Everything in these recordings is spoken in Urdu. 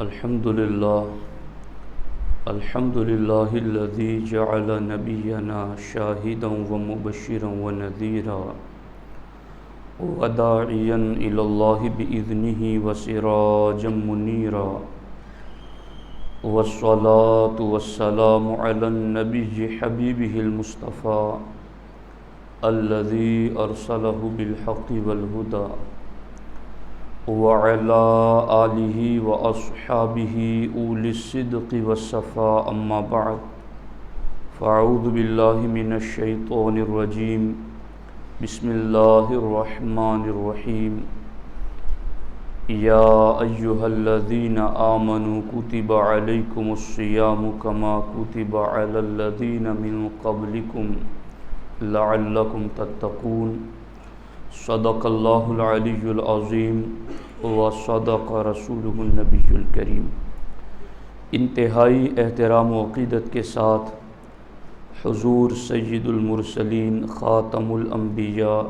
الحمد لله الذي جعل نبينا شاهدا ومبشرا ونذيرا وداعيا إلى الله بإذنه وسراجا منيرا والصلاة والسلام على النبي حبيبه المصطفى الذي أرسله بالحق والهدى وعلى آله وأصحابه أولي الصدق والصفاء أما بعد فأعوذ بالله من الشيطان الرجيم بسم الله الرحمن الرحيم يا أيها الذين آمنوا كتب عليكم الصيام كما كتب على الذين من قبلكم لعلكم تتقون صدق اللہ العلی العظیم وصدق رسولہ النبی الکریم۔ انتہائی احترام و عقیدت کے ساتھ حضور سید المرسلین خاتم الانبیاء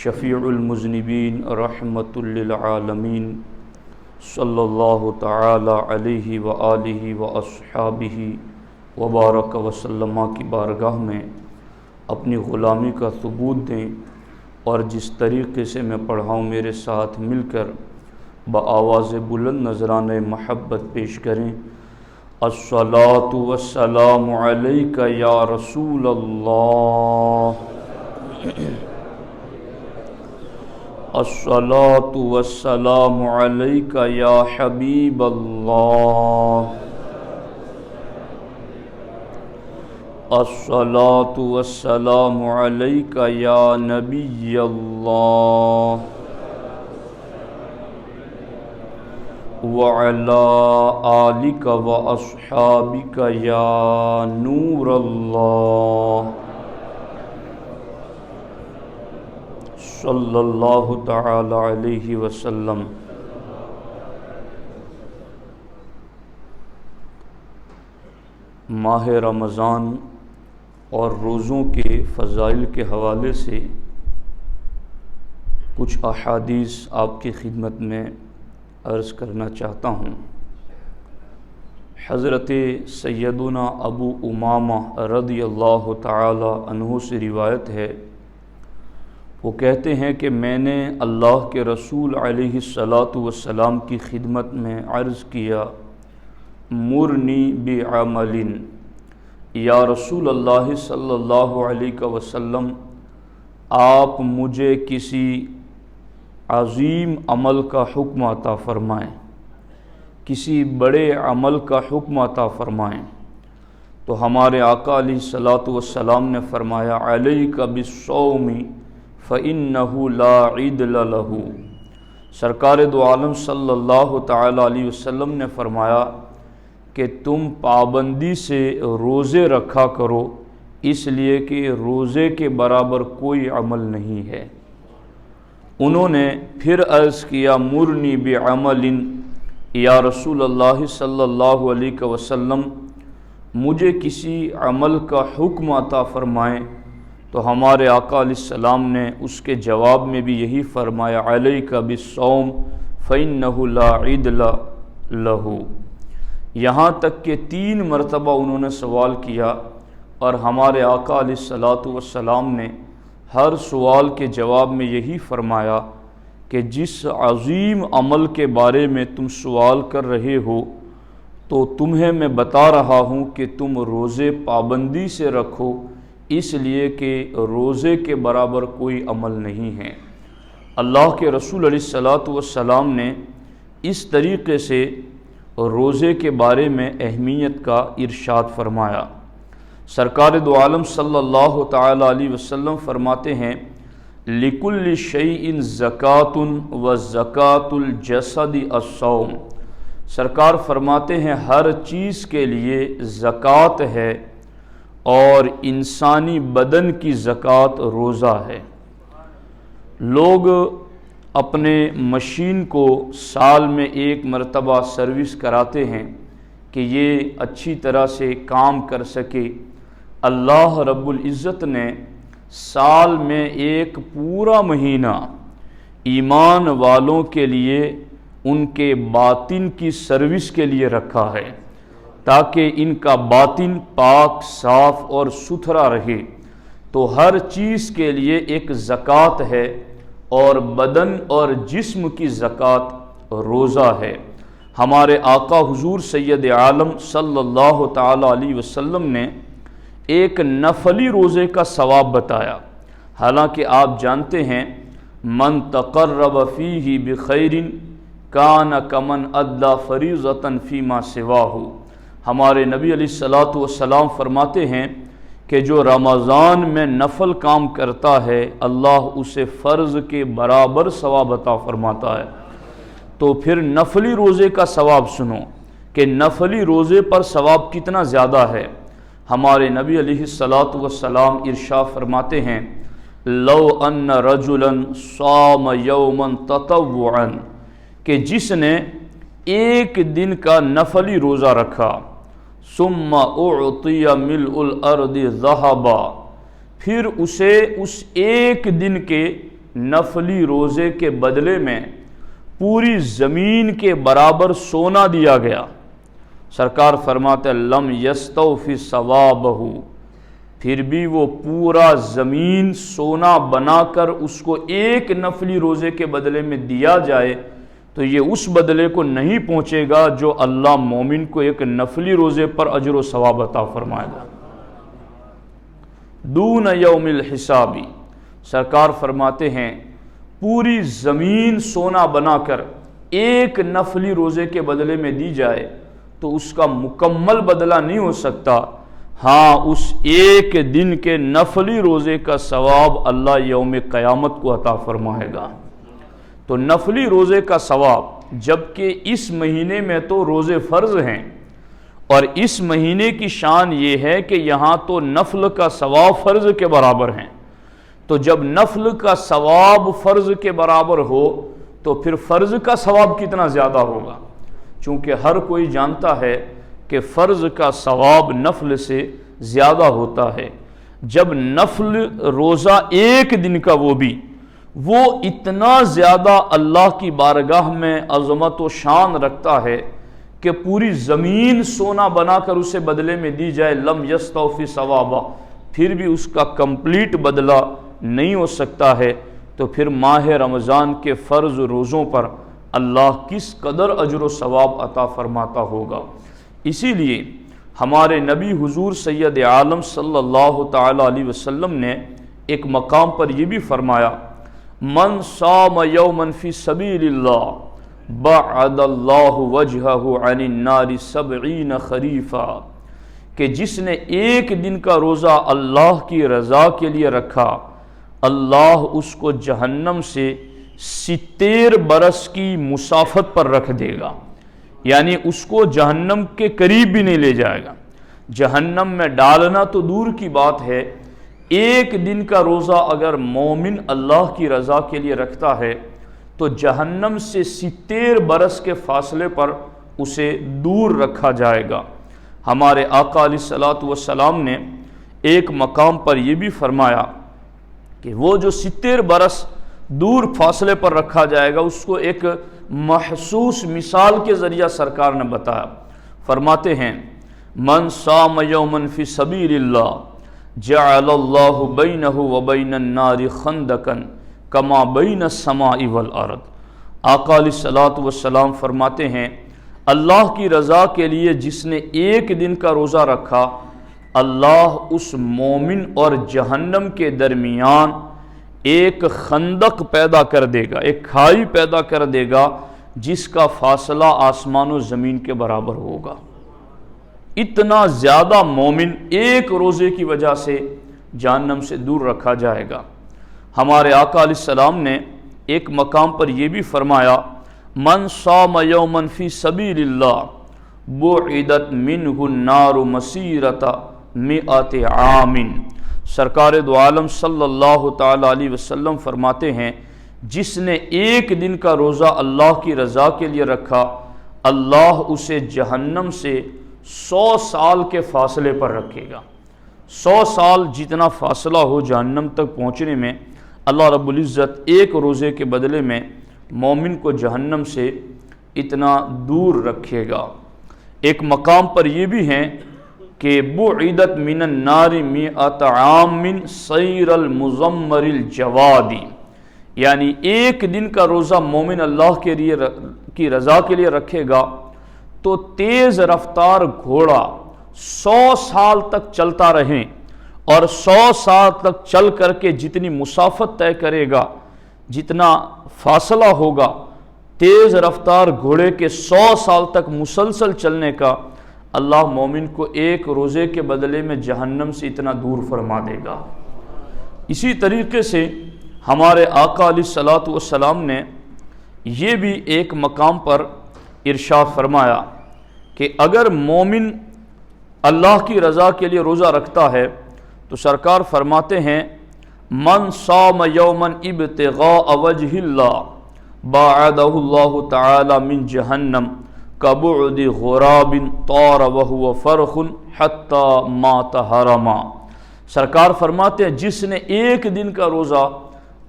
شفیع المذنبین رحمۃ للعالمین صلی اللہ تعالی علیہ وآلہ واصحابہ وبارک وسلم کی بارگاہ میں اپنی غلامی کا ثبوت دیں اور جس طریقے سے میں پڑھاؤں میرے ساتھ مل کر بآواز بلند نذرانہ محبت پیش کریں۔ الصلاۃ والسلام علیک یا رسول اللہ، الصلاۃ والسلام علیک یا حبیب اللہ، الصلاۃ والسلام علیک یا نبی اللہ وعلی آلک واصحابک یا نور اللہ صلی اللہ تعالی علیہ وسلم۔ ماہ رمضان اور روزوں کے فضائل کے حوالے سے کچھ احادیث آپ کی خدمت میں عرض کرنا چاہتا ہوں۔ حضرت سیدنا ابو امامہ رضی اللہ تعالی عنہ سے روایت ہے، وہ کہتے ہیں کہ میں نے اللہ کے رسول علیہ الصلاۃ والسلام کی خدمت میں عرض کیا، مرنی بعمل، یا رسول اللہ صلی اللہ علیہ وسلم آپ مجھے کسی عظیم عمل کا حکم عطا فرمائیں، کسی بڑے عمل کا حکم عطا فرمائیں۔ تو ہمارے آقا علیہ الصلاۃ والسلام نے فرمایا، علیک بالصوم فإنہ لا عدل لہ۔ سرکار دو عالم صلی اللہ تعالی علیہ وسلم نے فرمایا کہ تم پابندی سے روزے رکھا کرو، اس لیے کہ روزے کے برابر کوئی عمل نہیں ہے۔ انہوں نے پھر عرض کیا، مرنی بعمل، یا رسول اللہ صلی اللہ علیہ وسلم مجھے کسی عمل کا حکم عطا فرمائیں۔ تو ہمارے آقا علیہ السلام نے اس کے جواب میں بھی یہی فرمایا، علیک بالصوم فإنہ لا عدل لہ۔ یہاں تک کہ 3 مرتبہ انہوں نے سوال کیا اور ہمارے آقا علیہ الصلاۃ والسلام نے ہر سوال کے جواب میں یہی فرمایا کہ جس عظیم عمل کے بارے میں تم سوال کر رہے ہو تو تمہیں میں بتا رہا ہوں کہ تم روزے پابندی سے رکھو، اس لیے کہ روزے کے برابر کوئی عمل نہیں ہے۔ اللہ کے رسول علیہ الصلاۃ والسلام نے اس طریقے سے روزے کے بارے میں اہمیت کا ارشاد فرمایا۔ سرکار دو عالم صلی اللہ تعالی علیہ وسلم فرماتے ہیں، لِكُلِّ شَيْءٍ زَكَاةٌ وَزَكَاةُ الْجَسَدِ الصَّوْمُ۔ سرکار فرماتے ہیں ہر چیز کے لیے زکوٰۃ ہے اور انسانی بدن کی زکوٰۃ روزہ ہے۔ لوگ اپنے مشین کو سال میں 1 مرتبہ سروس کراتے ہیں کہ یہ اچھی طرح سے کام کر سکے۔ اللہ رب العزت نے سال میں 1 پورا مہینہ ایمان والوں کے لیے ان کے باطن کی سروس کے لیے رکھا ہے تاکہ ان کا باطن پاک صاف اور ستھرا رہے۔ تو ہر چیز کے لیے ایک زکوٰۃ ہے، اور بدن اور جسم کی زکوٰۃ روزہ ہے۔ ہمارے آقا حضور سید عالم صلی اللہ تعالی علیہ وسلم نے ایک نفلی روزے کا ثواب بتایا۔ حالانکہ آپ جانتے ہیں من تقرب فیہ بخیر کان کمن ادی فریضۃ فیما سواہ۔ ہمارے نبی علیہ الصلوۃ والسلام فرماتے ہیں کہ جو رمضان میں نفل کام کرتا ہے اللہ اسے فرض کے برابر ثواب عطا فرماتا ہے۔ تو پھر نفلی روزے کا ثواب سنو کہ نفلی روزے پر ثواب کتنا زیادہ ہے۔ ہمارے نبی علیہ الصلوۃ والسلام ارشاد فرماتے ہیں لو ان رجلا صام یوما تطوعا، کہ جس نے ایک دن کا نفلی روزہ رکھا، ثم اعطی ملء الارض ذهبا، پھر اسے اس ایک دن کے نفلی روزے کے بدلے میں پوری زمین کے برابر سونا دیا گیا، سرکار فرماتے لم یستوفی ثوابہ، پھر بھی وہ پورا زمین سونا بنا کر اس کو ایک نفلی روزے کے بدلے میں دیا جائے تو یہ اس بدلے کو نہیں پہنچے گا جو اللہ مومن کو ایک نفلی روزے پر اجر و ثواب عطا فرمائے گا۔ دون یوم الحسابی، سرکار فرماتے ہیں پوری زمین سونا بنا کر ایک نفلی روزے کے بدلے میں دی جائے تو اس کا مکمل بدلہ نہیں ہو سکتا، ہاں اس ایک دن کے نفلی روزے کا ثواب اللہ یوم قیامت کو عطا فرمائے گا۔ تو نفلی روزے کا ثواب، جبکہ اس مہینے میں تو روزے فرض ہیں، اور اس مہینے کی شان یہ ہے کہ یہاں تو نفل کا ثواب فرض کے برابر ہیں، تو جب نفل کا ثواب فرض کے برابر ہو تو پھر فرض کا ثواب کتنا زیادہ ہوگا، چونکہ ہر کوئی جانتا ہے کہ فرض کا ثواب نفل سے زیادہ ہوتا ہے۔ جب نفل روزہ ایک دن کا وہ اتنا زیادہ اللہ کی بارگاہ میں عظمت و شان رکھتا ہے کہ پوری زمین سونا بنا کر اسے بدلے میں دی جائے لم یستوفی ثوابا، پھر بھی اس کا کمپلیٹ بدلہ نہیں ہو سکتا ہے، تو پھر ماہ رمضان کے فرض روزوں پر اللہ کس قدر اجر و ثواب عطا فرماتا ہوگا۔ اسی لیے ہمارے نبی حضور سید عالم صلی اللہ تعالی علیہ وسلم نے ایک مقام پر یہ بھی فرمایا من صام یوما فی سبیل اللہ بعد اللہ وجہہ عن النار 70 خریفا، کہ جس نے ایک دن کا روزہ اللہ کی رضا کے لیے رکھا اللہ اس کو جہنم سے 70 برس کی مسافت پر رکھ دے گا، یعنی اس کو جہنم کے قریب بھی نہیں لے جائے گا۔ جہنم میں ڈالنا تو دور کی بات ہے، ایک دن کا روزہ اگر مومن اللہ کی رضا کے لیے رکھتا ہے تو جہنم سے 70 برس کے فاصلے پر اسے دور رکھا جائے گا۔ ہمارے آقا علیہ الصلوۃ والسلام نے ایک مقام پر یہ بھی فرمایا کہ وہ جو 70 برس دور فاصلے پر رکھا جائے گا اس کو ایک محسوس مثال کے ذریعہ سرکار نے بتایا، فرماتے ہیں من صام یوما فی سبیل اللہ جعل اللہ بینہ وبین النار خندقا کما بین السماء والارض۔ آقا علیہ الصلوۃ والسلام فرماتے ہیں اللہ کی رضا کے لیے جس نے ایک دن کا روزہ رکھا اللہ اس مومن اور جہنم کے درمیان ایک خندق پیدا کر دے گا، ایک کھائی پیدا کر دے گا جس کا فاصلہ آسمان و زمین کے برابر ہوگا۔ اتنا زیادہ مومن ایک روزے کی وجہ سے جہنم سے دور رکھا جائے گا۔ ہمارے آقا علیہ السلام نے ایک مقام پر یہ بھی فرمایا من صام یوما فی سبیل اللہ بعدت منہ النار مسیرۃ 100 عام۔ سرکار دو عالم صلی اللہ تعالی علیہ وسلم فرماتے ہیں جس نے ایک دن کا روزہ اللہ کی رضا کے لیے رکھا اللہ اسے جہنم سے 100 سال کے فاصلے پر رکھے گا۔ 100 سال جتنا فاصلہ ہو جہنم تک پہنچنے میں اللہ رب العزت ایک روزے کے بدلے میں مومن کو جہنم سے اتنا دور رکھے گا۔ ایک مقام پر یہ بھی ہیں کہ بعیدت من النار مئۃ عام من سیر المزمر الجوادی، یعنی ایک دن کا روزہ مومن اللہ کے لیے کی رضا کے لیے رکھے گا تو تیز رفتار گھوڑا 100 سال تک چلتا رہے، اور 100 سال تک چل کر کے جتنی مسافت طے کرے گا، جتنا فاصلہ ہوگا تیز رفتار گھوڑے کے 100 سال تک مسلسل چلنے کا، اللہ مومن کو ایک روزے کے بدلے میں جہنم سے اتنا دور فرما دے گا۔ اسی طریقے سے ہمارے آقا علیہ الصلوۃ والسلام نے یہ بھی ایک مقام پر ارشاد فرمایا کہ اگر مومن اللہ کی رضا کے لیے روزہ رکھتا ہے تو سرکار فرماتے ہیں من صام یوما ابتغاء وجہ اللہ باعدہ اللہ تعالی من جہنم کبعد غراب طار وہو فرخ حتی مات حرما۔ سرکار فرماتے ہیں جس نے ایک دن کا روزہ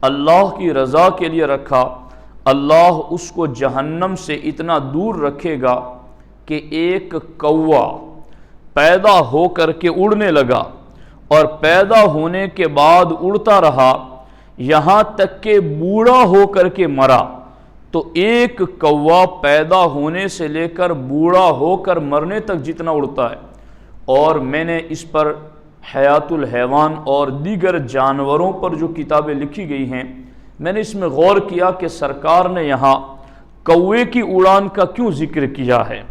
اللہ کی رضا کے لیے رکھا، اللہ اس کو جہنم سے اتنا دور رکھے گا کہ ایک کوا پیدا ہو کر کے اڑنے لگا اور پیدا ہونے کے بعد اڑتا رہا یہاں تک کہ بوڑھا ہو کر کے مرا۔ تو ایک کوا پیدا ہونے سے لے کر بوڑھا ہو کر مرنے تک جتنا اڑتا ہے، اور میں نے اس پر حیات الحیوان اور دیگر جانوروں پر جو کتابیں لکھی گئی ہیں، میں نے اس میں غور کیا کہ سرکار نے یہاں کوے کی اڑان کا کیوں ذکر کیا ہے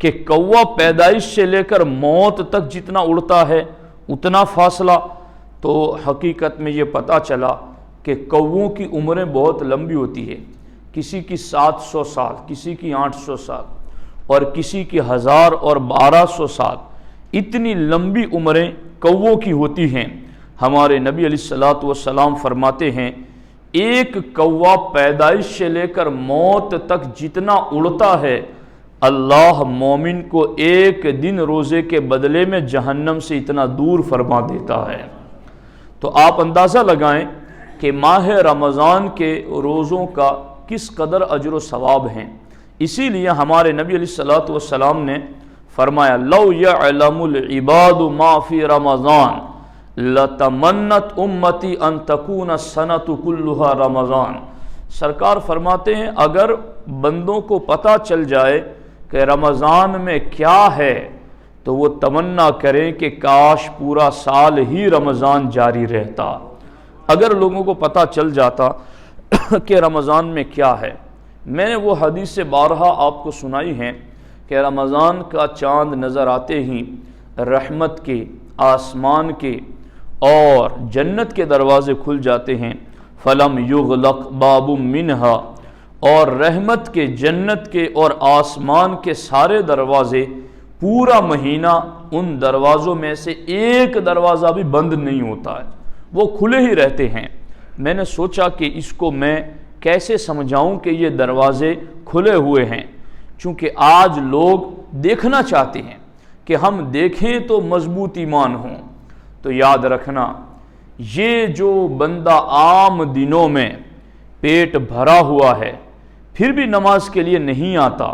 کہ کوا پیدائش سے لے کر موت تک جتنا اڑتا ہے اتنا فاصلہ۔ تو حقیقت میں یہ پتہ چلا کہ کووں کی عمریں بہت لمبی ہوتی ہے، کسی کی 700 سال، کسی کی 800 سال، اور کسی کی 1000 اور 1200 سال، اتنی لمبی عمریں کووں کی ہوتی ہیں۔ ہمارے نبی علیہ الصلوۃ والسلام فرماتے ہیں ایک کوا پیدائش سے لے کر موت تک جتنا اڑتا ہے، اللہ مومن کو ایک دن روزے کے بدلے میں جہنم سے اتنا دور فرما دیتا ہے۔ تو آپ اندازہ لگائیں کہ ماہ رمضان کے روزوں کا کس قدر اجر و ثواب ہیں۔ اسی لیے ہمارے نبی علیہ الصلوۃ والسلام نے فرمایا لو یعلم العباد ما فی رمضان لتمنت امتی ان تکون السنۃ کلھا رمضان۔ سرکار فرماتے ہیں اگر بندوں کو پتہ چل جائے کہ رمضان میں کیا ہے تو وہ تمنا کریں کہ کاش پورا سال ہی رمضان جاری رہتا۔ اگر لوگوں کو پتہ چل جاتا کہ رمضان میں کیا ہے، میں نے وہ حدیث سے بارہا آپ کو سنائی ہیں کہ رمضان کا چاند نظر آتے ہی رحمت کے، آسمان کے اور جنت کے دروازے کھل جاتے ہیں، فلم یغلق باب منہا، اور رحمت کے، جنت کے اور آسمان کے سارے دروازے پورا مہینہ ان دروازوں میں سے ایک دروازہ بھی بند نہیں ہوتا ہے، وہ کھلے ہی رہتے ہیں۔ میں نے سوچا کہ اس کو میں کیسے سمجھاؤں کہ یہ دروازے کھلے ہوئے ہیں، چونکہ آج لوگ دیکھنا چاہتے ہیں کہ ہم دیکھیں تو مضبوط ایمان ہوں۔ تو یاد رکھنا یہ جو بندہ عام دنوں میں پیٹ بھرا ہوا ہے پھر بھی نماز کے لیے نہیں آتا،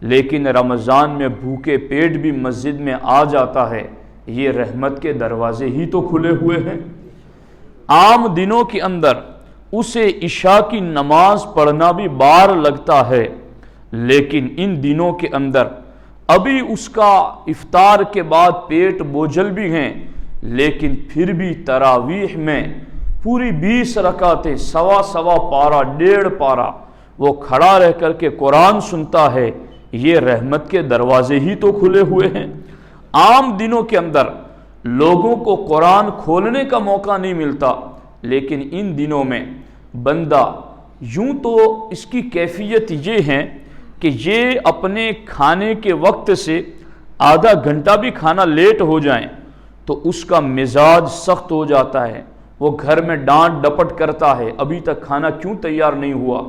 لیکن رمضان میں بھوکے پیٹ بھی مسجد میں آ جاتا ہے، یہ رحمت کے دروازے ہی تو کھلے ہوئے ہیں۔ عام دنوں کے اندر اسے عشاء کی نماز پڑھنا بھی بار لگتا ہے، لیکن ان دنوں کے اندر ابھی اس کا افطار کے بعد پیٹ بوجھل بھی ہیں، لیکن پھر بھی تراویح میں پوری 20 رکعتیں، سوا پارہ، 1.5 پارہ وہ کھڑا رہ کر کے قرآن سنتا ہے، یہ رحمت کے دروازے ہی تو کھلے ہوئے ہیں۔ عام دنوں کے اندر لوگوں کو قرآن کھولنے کا موقع نہیں ملتا، لیکن ان دنوں میں بندہ یوں تو اس کی کیفیت یہ ہے کہ یہ اپنے کھانے کے وقت سے آدھا گھنٹہ بھی کھانا لیٹ ہو جائیں تو اس کا مزاج سخت ہو جاتا ہے، وہ گھر میں ڈانٹ ڈپٹ کرتا ہے ابھی تک کھانا کیوں تیار نہیں ہوا،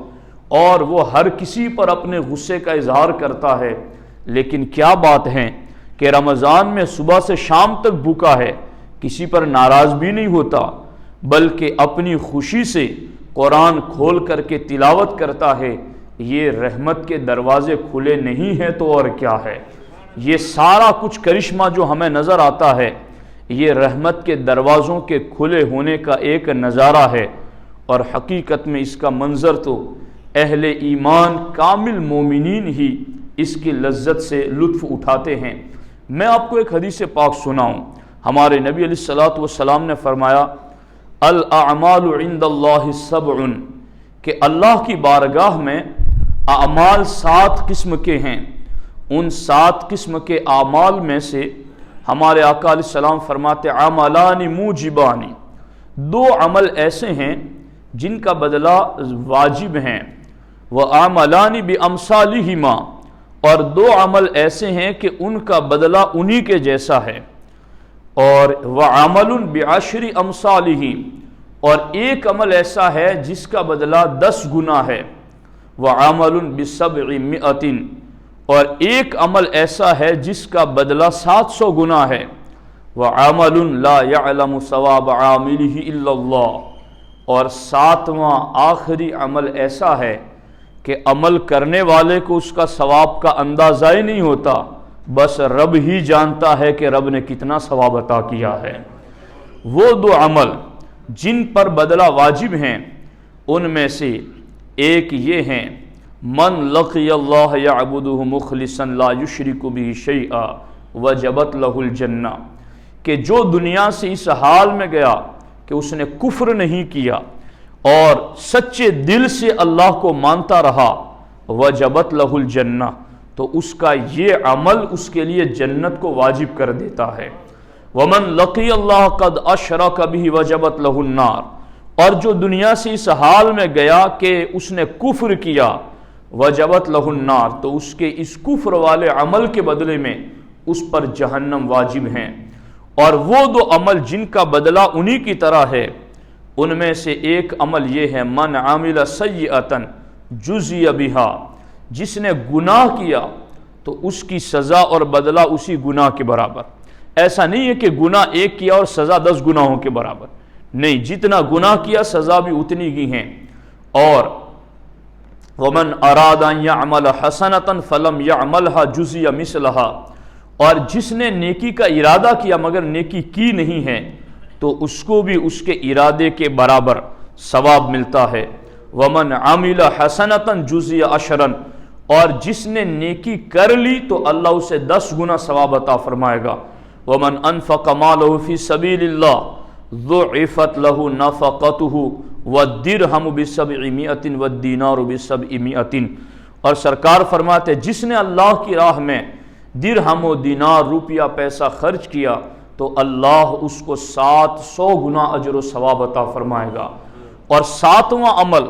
اور وہ ہر کسی پر اپنے غصے کا اظہار کرتا ہے۔ لیکن کیا بات ہے کہ رمضان میں صبح سے شام تک بھوکا ہے، کسی پر ناراض بھی نہیں ہوتا، بلکہ اپنی خوشی سے قرآن کھول کر کے تلاوت کرتا ہے، یہ رحمت کے دروازے کھلے نہیں ہیں تو اور کیا ہے؟ یہ سارا کچھ کرشمہ جو ہمیں نظر آتا ہے یہ رحمت کے دروازوں کے کھلے ہونے کا ایک نظارہ ہے، اور حقیقت میں اس کا منظر تو اہل ایمان کامل مومنین ہی اس کی لذت سے لطف اٹھاتے ہیں۔ میں آپ کو ایک حدیث پاک سناؤں۔ ہمارے نبی علیہ الصلوۃ والسلام نے فرمایا الاعمال عند اللہ سبع، کہ اللہ کی بارگاہ میں اعمال 7 قسم کے ہیں۔ ان 7 قسم کے اعمال میں سے ہمارے آقا علیہ السلام فرماتے عملان موجبان، 2 عمل ایسے ہیں جن کا بدلہ واجب ہیں، وعملان بامثالہما، اور 2 عمل ایسے ہیں کہ ان کا بدلہ انہی کے جیسا ہے، اور وعمل بعشر امثالہ، اور ایک عمل ایسا ہے جس کا بدلہ 10 گنا ہے، وعمل ب700، اور ایک عمل ایسا ہے جس کا بدلہ 700 گنا ہے، وعمل لا يعلم ثواب عاملہ الا اللہ، اور 7واں آخری عمل ایسا ہے کہ عمل کرنے والے کو اس کا ثواب کا اندازہ ہی نہیں ہوتا، بس رب ہی جانتا ہے کہ رب نے کتنا ثواب عطا کیا ہے۔ وہ 2 عمل جن پر بدلہ واجب ہیں ان میں سے ایک یہ ہیں من لقی اللہ یعبدہ مخلصا لا یشرک بہ شیئا وجبت لہ الجنہ، کہ جو دنیا سے اس حال میں گیا کہ اس نے کفر نہیں کیا اور سچے دل سے اللہ کو مانتا رہا، وجبت لہ الجنہ، تو اس کا یہ عمل اس کے لیے جنت کو واجب کر دیتا ہے۔ ومن لقی اللہ قد اشرک بہ وجبت لہ النار، اور جو دنیا سے اس حال میں گیا کہ اس نے کفر کیا، وجبت لہ النار، تو اس کے اس کفر والے عمل کے بدلے میں اس پر جہنم واجب ہیں۔ اور وہ 2 عمل جن کا بدلہ انہی کی طرح ہے ان میں سے ایک عمل یہ ہے من عمل سیئۃ جزی بہا، جس نے گناہ کیا تو اس کی سزا اور بدلہ اسی گناہ کے برابر۔ ایسا نہیں ہے کہ گناہ ایک کیا اور سزا 10 گناہوں کے برابر، نہیں، جتنا گناہ کیا سزا بھی اتنی ہی ہیں۔ اور ومن اراد ان يعمل حسنۃ فلم يعملها جزی مثلها، اور جس نے نیکی کا ارادہ کیا مگر نیکی کی نہیں ہے تو اس کو بھی اس کے ارادے کے برابر ثواب ملتا ہے۔ ومن عمل حسنۃ جزی عشرا، اور جس نے نیکی کر لی تو اللہ اسے 10 گنا ثواب عطا فرمائے گا۔ ومن انفق مالہ فی سبیل اللہ ضعفت لہ نفقتہ والدرہم ب700 والدینار ب700، اور سرکار فرماتے جس نے اللہ کی راہ میں درہم و دینار روپیہ پیسہ خرچ کیا تو اللہ اس کو 700 گنا اجر و ثواب عطا فرمائے گا۔ اور 7واں عمل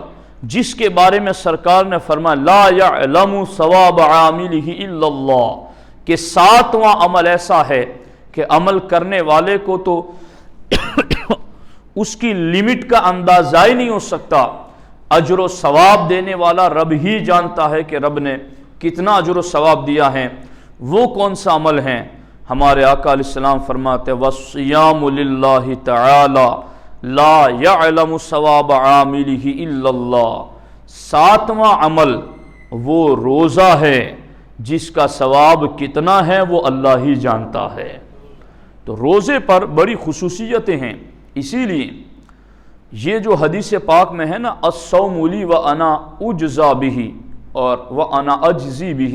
جس کے بارے میں سرکار نے فرمایا لا یعلم ثواب عاملہ الا اللہ، کہ 7واں عمل ایسا ہے کہ عمل کرنے والے کو تو اس کی لمٹ کا اندازہ ہی نہیں ہو سکتا، اجر و ثواب دینے والا رب ہی جانتا ہے کہ رب نے کتنا اجر و ثواب دیا ہے۔ وہ کون سا عمل ہے؟ ہمارے آقا علیہ السلام فرماتے وَالصِّيَامُ لِلَّهِ تَعَالَى لَا يَعْلَمُ ثَوَابَ عَامِلِهِ إِلَّا اللَّهُ، 7واں عمل وہ روزہ ہے جس کا ثواب کتنا ہے وہ اللہ ہی جانتا ہے۔ تو روزے پر بڑی خصوصیتیں ہیں، اسی لیے یہ جو حدیث پاک میں ہے نا الصوم لی وانا اجزا بہ اور وانا اجزی بہ،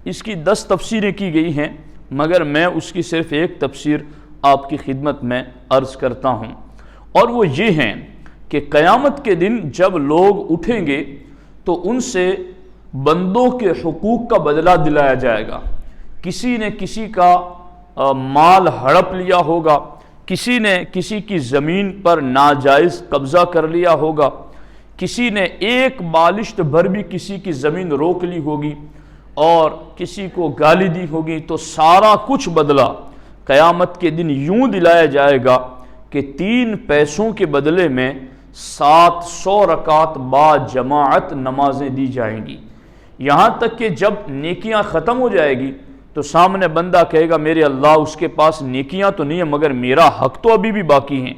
اس کی 10 تفسیریں کی گئی ہیں، مگر میں اس کی صرف ایک تفسیر آپ کی خدمت میں عرض کرتا ہوں، اور وہ یہ ہیں کہ قیامت کے دن جب لوگ اٹھیں گے تو ان سے بندوں کے حقوق کا بدلہ دلایا جائے گا۔ کسی نے کسی کا مال ہڑپ لیا ہوگا، کسی نے کسی کی زمین پر ناجائز قبضہ کر لیا ہوگا، کسی نے ایک بالشت بھر بھی کسی کی زمین روک لی ہوگی اور کسی کو گالی دی ہوگی، تو سارا کچھ بدلہ قیامت کے دن یوں دلایا جائے گا کہ 3 پیسوں کے بدلے میں 700 رکعت با جماعت نمازیں دی جائیں گی۔ یہاں تک کہ جب نیکیاں ختم ہو جائے گی تو سامنے بندہ کہے گا میرے اللہ اس کے پاس نیکیاں تو نہیں ہیں مگر میرا حق تو ابھی بھی باقی ہیں،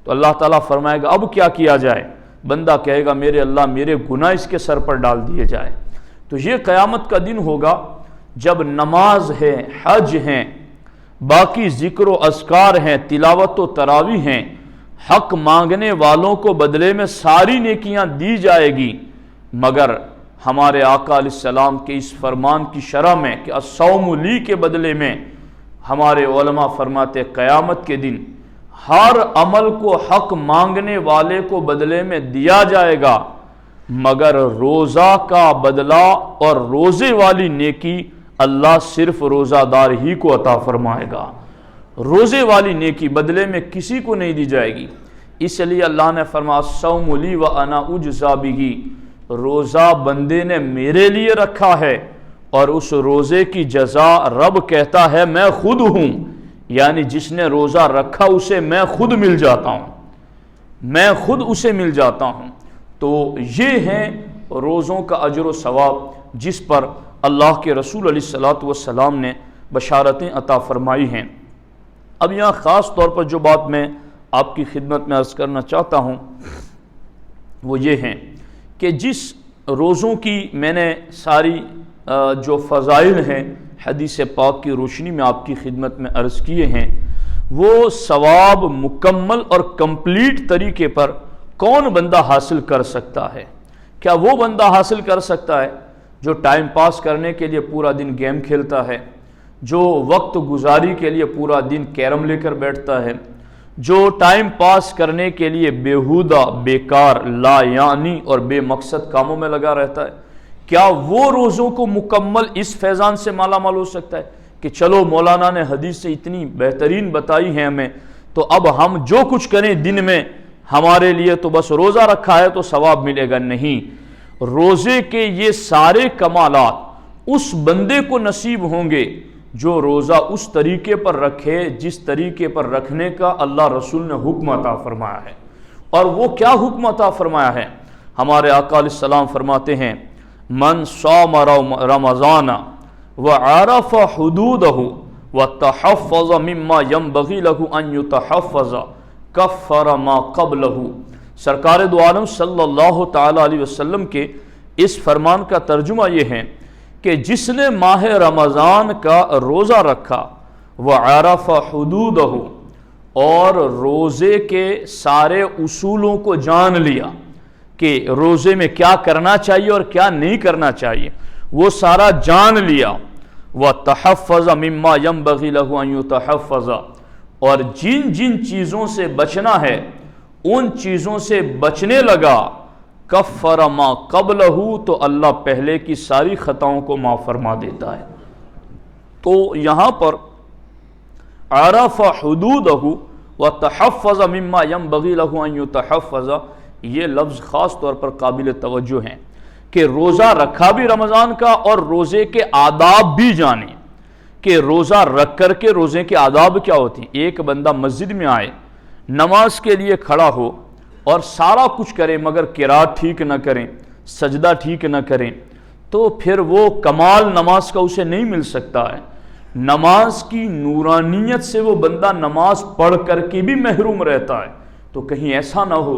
تو اللہ تعالیٰ فرمائے گا اب کیا کیا جائے؟ بندہ کہے گا میرے اللہ میرے گناہ اس کے سر پر ڈال دیے جائے۔ تو یہ قیامت کا دن ہوگا جب نماز ہے، حج ہیں، باقی ذکر و اذکار ہیں، تلاوت و تراویح ہیں، حق مانگنے والوں کو بدلے میں ساری نیکیاں دی جائے گی، مگر ہمارے آقا علیہ السلام کے اس فرمان کی شرح میں کہ الصوم لی کے بدلے میں ہمارے علماء فرماتے قیامت کے دن ہر عمل کو حق مانگنے والے کو بدلے میں دیا جائے گا، مگر روزہ کا بدلہ اور روزے والی نیکی اللہ صرف روزہ دار ہی کو عطا فرمائے گا۔ روزے والی نیکی بدلے میں کسی کو نہیں دی جائے گی۔ اس لیے اللہ نے فرمایا الصوم لی وانا اجزی بہ، روزہ بندے نے میرے لیے رکھا ہے اور اس روزے کی جزا رب کہتا ہے میں خود ہوں، یعنی جس نے روزہ رکھا اسے میں خود مل جاتا ہوں، میں خود اسے مل جاتا ہوں۔ تو یہ ہیں روزوں کا اجر و ثواب جس پر اللہ کے رسول علیہ الصلوۃ والسلام نے بشارتیں عطا فرمائی ہیں۔ اب یہاں خاص طور پر جو بات میں آپ کی خدمت میں عرض کرنا چاہتا ہوں وہ یہ ہیں کہ جس روزوں کی میں نے ساری جو فضائل ہیں حدیث پاک کی روشنی میں آپ کی خدمت میں عرض کیے ہیں، وہ ثواب مکمل اور کمپلیٹ طریقے پر کون بندہ حاصل کر سکتا ہے؟ کیا وہ بندہ حاصل کر سکتا ہے جو ٹائم پاس کرنے کے لیے پورا دن گیم کھیلتا ہے، جو وقت گزاری کے لیے پورا دن کیرم لے کر بیٹھتا ہے، جو ٹائم پاس کرنے کے لیے بیہودہ، بیکار، لا یعنی اور بے مقصد کاموں میں لگا رہتا ہے؟ کیا وہ روزوں کو مکمل اس فیضان سے مالا مال ہو سکتا ہے کہ چلو مولانا نے حدیث سے اتنی بہترین بتائی ہے ہمیں، تو اب ہم جو کچھ کریں دن میں ہمارے لیے تو بس روزہ رکھا ہے تو ثواب ملے گا؟ نہیں، روزے کے یہ سارے کمالات اس بندے کو نصیب ہوں گے جو روزہ اس طریقے پر رکھے جس طریقے پر رکھنے کا اللہ رسول نے حکم عطا فرمایا ہے۔ اور وہ کیا حکم عطا فرمایا ہے؟ ہمارے آقا علیہ السلام فرماتے ہیں من صام رمضان وعرف حدودہ وتحفظ مما ينبغي له ان يتحفظ کفر ما قبلہ۔ سرکار دو عالم صلی اللہ تعالی علیہ وسلم کے اس فرمان کا ترجمہ یہ ہے کہ جس نے ماہ رمضان کا روزہ رکھا وعرف حدودہ، اور روزے کے سارے اصولوں کو جان لیا کہ روزے میں کیا کرنا چاہیے اور کیا نہیں کرنا چاہیے، وہ سارا جان لیا، وَتَحَفَّظَ مِمَّا يَنبَغِي لَهُ أَن يُتَحَفَّظَ، اور جن جن چیزوں سے بچنا ہے ان چیزوں سے بچنے لگا، کفر ما قبلہ، تو اللہ پہلے کی ساری خطاؤں کو معاف فرما دیتا ہے۔ تو یہاں پر عرف حدودہ وتحفظ مما ينبغي له ان يتحفظ، یہ لفظ خاص طور پر قابل توجہ ہیں کہ روزہ رکھا بھی رمضان کا اور روزے کے آداب بھی جانے کہ روزہ رکھ کر کے روزے کے آداب کیا ہوتے ہیں۔ ایک بندہ مسجد میں آئے، نماز کے لیے کھڑا ہو اور سارا کچھ کرے مگر قرات ٹھیک نہ کریں، سجدہ ٹھیک نہ کریں، تو پھر وہ کمال نماز کا اسے نہیں مل سکتا ہے۔ نماز کی نورانیت سے وہ بندہ نماز پڑھ کر کے بھی محروم رہتا ہے۔ تو کہیں ایسا نہ ہو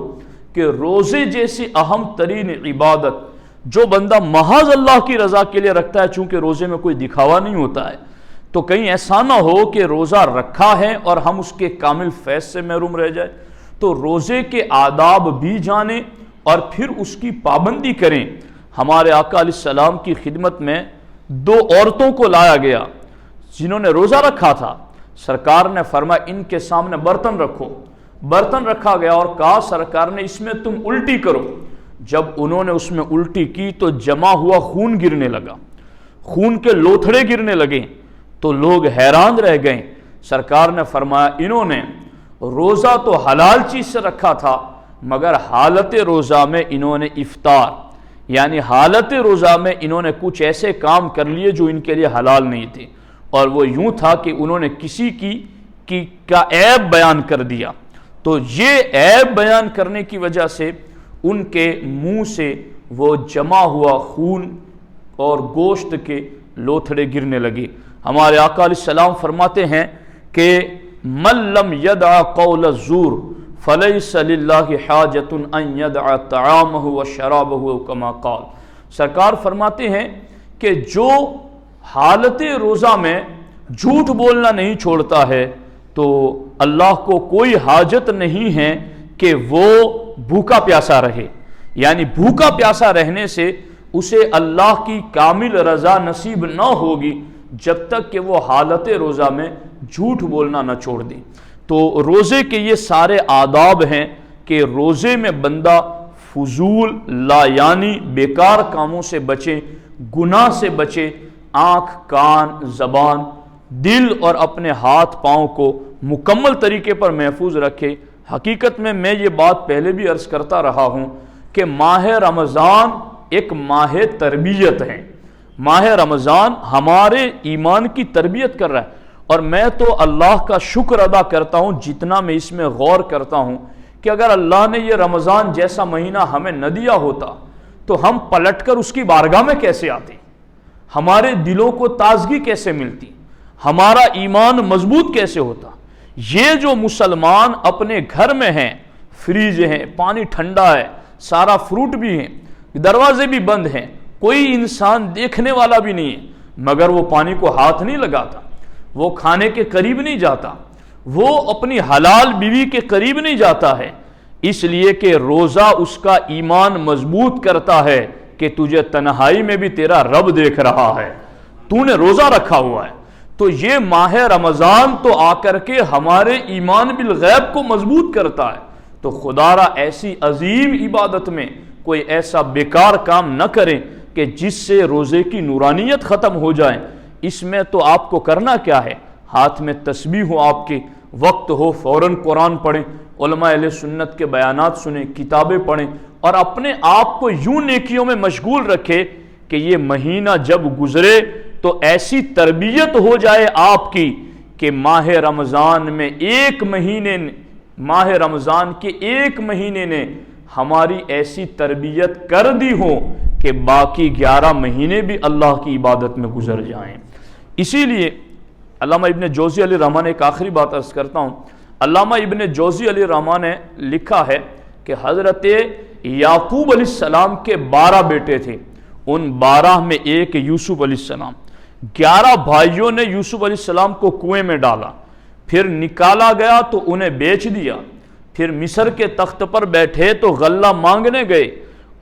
کہ روزے جیسی اہم ترین عبادت جو بندہ محض اللہ کی رضا کے لیے رکھتا ہے، چونکہ روزے میں کوئی دکھاوا نہیں ہوتا ہے، تو کہیں ایسا نہ ہو کہ روزہ رکھا ہے اور ہم اس کے کامل فیض سے محروم رہ جائے۔ تو روزے کے آداب بھی جانیں اور پھر اس کی پابندی کریں۔ ہمارے آقا علیہ السلام کی خدمت میں دو عورتوں کو لایا گیا جنہوں نے روزہ رکھا تھا۔ سرکار نے فرمایا ان کے سامنے برتن رکھو، برتن رکھا گیا اور کہا سرکار نے اس میں تم الٹی کرو۔ جب انہوں نے اس میں الٹی کی تو جمع ہوا خون گرنے لگا، خون کے لوتھڑے گرنے لگے، تو لوگ حیران رہ گئے۔ سرکار نے فرمایا انہوں نے روزہ تو حلال چیز سے رکھا تھا مگر حالت روزہ میں انہوں نے افطار، یعنی حالت روزہ میں انہوں نے کچھ ایسے کام کر لیے جو ان کے لیے حلال نہیں تھے، اور وہ یوں تھا کہ انہوں نے کسی کا عیب بیان کر دیا۔ تو یہ عیب بیان کرنے کی وجہ سے ان کے منہ سے وہ جمع ہوا خون اور گوشت کے لوتھڑے گرنے لگے۔ ہمارے آقا علیہ السلام فرماتے ہیں کہ من لم یدع قول الزور فلیس للہ حاجۃ ان یدع طعامہ وشرابہ کما قال۔ سرکار فرماتے ہیں کہ جو حالت روزہ میں جھوٹ بولنا نہیں چھوڑتا ہے تو اللہ کو کوئی حاجت نہیں ہے کہ وہ بھوکا پیاسا رہے، یعنی بھوکا پیاسا رہنے سے اسے اللہ کی کامل رضا نصیب نہ ہوگی جب تک کہ وہ حالت روزہ میں جھوٹ بولنا نہ چھوڑ دے۔ تو روزے کے یہ سارے آداب ہیں کہ روزے میں بندہ فضول لا یعنی بیکار کاموں سے بچے، گناہ سے بچے، آنکھ، کان، زبان، دل اور اپنے ہاتھ پاؤں کو مکمل طریقے پر محفوظ رکھے۔ حقیقت میں یہ بات پہلے بھی عرض کرتا رہا ہوں کہ ماہ رمضان ایک ماہ تربیت ہے۔ ماہ رمضان ہمارے ایمان کی تربیت کر رہا ہے، اور میں تو اللہ کا شکر ادا کرتا ہوں جتنا میں اس میں غور کرتا ہوں کہ اگر اللہ نے یہ رمضان جیسا مہینہ ہمیں نہ دیا ہوتا تو ہم پلٹ کر اس کی بارگاہ میں کیسے آتے، ہمارے دلوں کو تازگی کیسے ملتی، ہمارا ایمان مضبوط کیسے ہوتا۔ یہ جو مسلمان اپنے گھر میں ہیں، فریج ہیں، پانی ٹھنڈا ہے، سارا فروٹ بھی ہے، دروازے بھی بند ہیں، کوئی انسان دیکھنے والا بھی نہیں ہے، مگر وہ پانی کو ہاتھ نہیں لگاتا، وہ کھانے کے قریب نہیں جاتا، وہ اپنی حلال بیوی کے قریب نہیں جاتا ہے، اس لیے کہ روزہ اس کا ایمان مضبوط کرتا ہے کہ تجھے تنہائی میں بھی تیرا رب دیکھ رہا ہے، تو نے روزہ رکھا ہوا ہے۔ تو یہ ماہ رمضان تو آ کر کے ہمارے ایمان بالغیب کو مضبوط کرتا ہے۔ تو خدا را ایسی عظیم عبادت میں کوئی ایسا بیکار کام نہ کریں کہ جس سے روزے کی نورانیت ختم ہو جائے۔ اس میں تو آپ کو کرنا کیا ہے، ہاتھ میں تسبیح ہو، آپ کے وقت ہو فوراً قرآن پڑھیں، علماء اہل سنت کے بیانات سنیں، کتابیں پڑھیں، اور اپنے آپ کو یوں نیکیوں میں مشغول رکھے کہ یہ مہینہ جب گزرے تو ایسی تربیت ہو جائے آپ کی کہ ماہ رمضان کے ایک مہینے نے ہماری ایسی تربیت کر دی ہو کہ باقی 11 مہینے بھی اللہ کی عبادت میں گزر جائیں۔ اسی لیے علامہ ابن جوزی علیہ الرحمہ نے ایک آخری بات عرض کرتا ہوں، علامہ ابن جوزی علیہ الرحمہ نے لکھا ہے کہ حضرت یعقوب علیہ السلام کے 12 بیٹے تھے، ان 12 میں ایک یوسف علیہ السلام۔ 11 بھائیوں نے یوسف علیہ السلام کو کنویں میں ڈالا، پھر نکالا گیا تو انہیں بیچ دیا، پھر مصر کے تخت پر بیٹھے تو غلہ مانگنے گئے،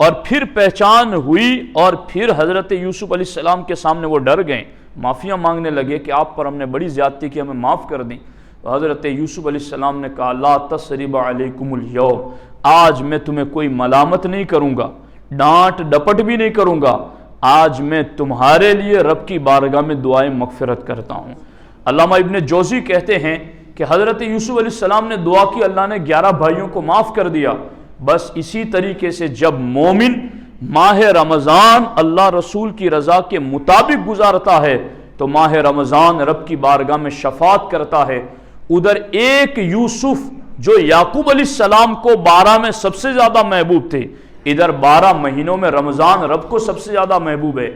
اور پھر پہچان ہوئی، اور پھر حضرت یوسف علیہ السلام کے سامنے وہ ڈر گئے، معافیاں مانگنے لگے کہ آپ پر ہم نے بڑی زیادتی کی، ہمیں معاف کر دیں۔ تو حضرت یوسف علیہ السلام نے کہا لا تثریب علیکم اليوم، آج میں تمہیں کوئی ملامت نہیں کروں گا، ڈانٹ ڈپٹ بھی نہیں کروں گا، آج میں تمہارے لیے رب کی بارگاہ میں دعائیں مغفرت کرتا ہوں۔ علامہ ابن جوزی کہتے ہیں کہ حضرت یوسف علیہ السلام نے دعا کی، اللہ نے 11 بھائیوں کو معاف کر دیا۔ بس اسی طریقے سے جب مومن ماہ رمضان اللہ رسول کی رضا کے مطابق گزارتا ہے تو ماہ رمضان رب کی بارگاہ میں شفاعت کرتا ہے۔ ادھر ایک یوسف جو یعقوب علیہ السلام کو 12 میں سب سے زیادہ محبوب تھے، ادھر 12 مہینوں میں رمضان رب کو سب سے زیادہ محبوب ہے۔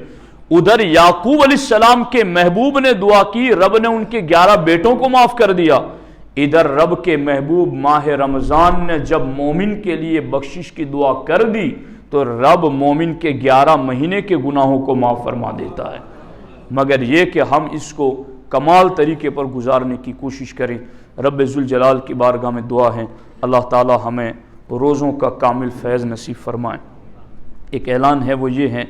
ادھر یعقوب علیہ السلام کے محبوب نے دعا کی، رب نے ان کے 11 بیٹوں کو معاف کر دیا۔ ادھر رب کے محبوب ماہ رمضان نے جب مومن کے لیے بخشش کی دعا کر دی تو رب مومن کے 11 مہینے کے گناہوں کو معاف فرما دیتا ہے، مگر یہ کہ ہم اس کو کمال طریقے پر گزارنے کی کوشش کریں۔ رب ذوالجلال کی بارگاہ میں دعا ہے اللہ تعالی ہمیں روزوں کا کامل فیض نصیب فرمائے۔ ایک اعلان ہے، وہ یہ ہے